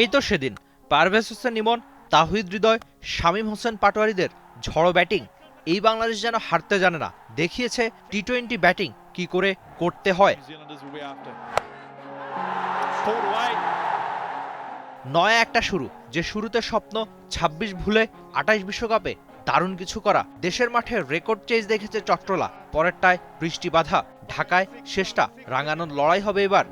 এই তো সেদিন পারভেজ হোসেন ইমন, তাহিদ হৃদয়, শামীম হোসেন পাটোয়ারিদের ঝড়ো ব্যাটিং। এই বাংলাদেশ যেন হারতে জানে না, দেখিয়েছে টি-20 ব্যাটিং কি করে করতে হয়। নয়া একটা শুরু, যে শুরুতে স্বপ্ন ২৬ ভুলে ২৮ বিশ্বকাপে দারুণ কিছু করা। দেশের মাঠে রেকর্ড চেজ দেখেছে চট্টলা, পরেরটায় বৃষ্টি বাধা। ঢাকায় শেষটা রাঙানোর লড়াই হবে এবার।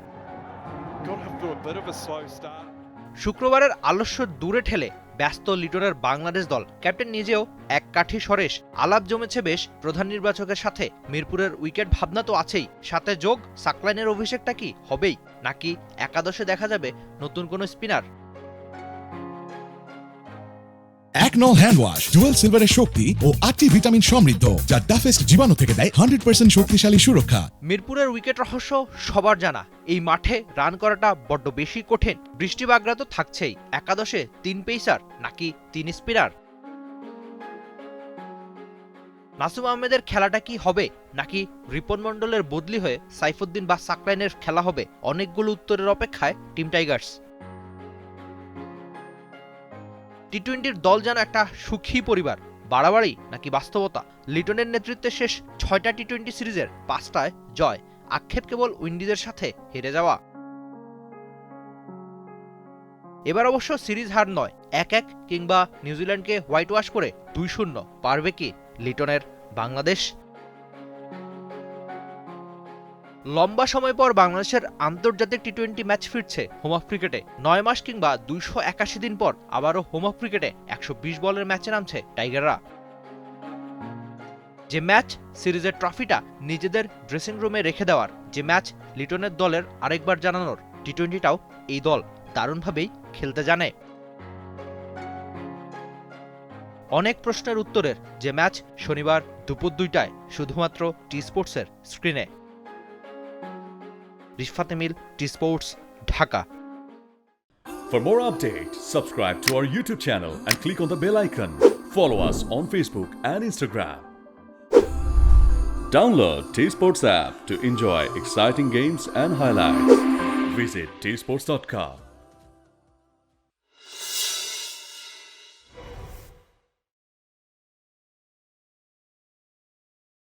শুক্রবারের আলস্য দূরে ঠেলে ব্যস্ত লিটনের বাংলাদেশ দল। ক্যাপ্টেন নিজেও এক কাঠি সরেশ। আলাপ জমেছে বেশ প্রধান নির্বাচকের সাথে। মিরপুরের উইকেট ভাবনা তো আছেই, সাথে যোগ সাকলাইনের অভিষেকটা কি হবেই, নাকি একাদশে দেখা যাবে নতুন কোনো স্পিনার। এক নল হ্যান্ড ওয়াশ, ডুয়েল সিলভারের শক্তি ও ৮টি ভিটামিন সমৃদ্ধ, যা টাফেস্ট জীবাণু থেকে দেয় 100% শক্তিশালী সুরক্ষা। মিরপুরের উইকেট রহস্য সবার জানা। এই মাঠে রান করাটা বড্ড বেশি কঠিন। বৃষ্টি বাগড়া তো থাকছেই। একাদশে ৩ পেসার নাকি ৩ স্পিনার। নাসুম আহমেদের খেলাটা কি হবে, নাকি রিপন মন্ডলের বদলি হয়ে সাইফুদ্দিন বা সাকলাইনের খেলা হবে? অনেকগুলো উত্তরের অপেক্ষায় টিম টাইগার্স। টি-20 দল যেন একটা সুখী পরিবার। বাড়াবাড়ি নাকি বাস্তবতা? লিটনের নেতৃত্বে শেষ ৬টা টি-20 সিরিজের ৫টায় জয়। আক্ষেপ কেবল উইন্ডিজের সাথে হেরে যাওয়া। এবার অবশ্য সিরিজ হার নয়, ১-১ কিংবা নিউজিল্যান্ডকে হোয়াইট ওয়াশ করে ২-০ পারবে কি লিটনের বাংলাদেশ? লম্বা সময় পর বাংলাদেশের আন্তর্জাতিক টি-20 ম্যাচ ফিরছে হোম অফ ক্রিকেটে। ৯ মাস কিংবা ২৮১ দিন পর আবারও হোম অফ ক্রিকেটে ১২০ বলের ম্যাচে নামছে টাইগাররা। যে ম্যাচ সিরিজের ট্রফিটা নিজেদের ড্রেসিং রুমে রেখে দেওয়ার, যে ম্যাচ লিটনের দলের আরেকবার জানানোর। টি-20টাও এই দল দারুণভাবেই খেলতে জানে। অনেক প্রশ্নের উত্তরের যে ম্যাচ শনিবার দুপুর ২টায় শুধুমাত্র টি স্পোর্টসের স্ক্রিনে। Rifat Emil, T sports, Dhaka. For more updates, subscribe to our YouTube channel and click on the bell icon. Follow us on Facebook and Instagram. Download T Sports app to enjoy exciting games and highlights. Visit tsports.com.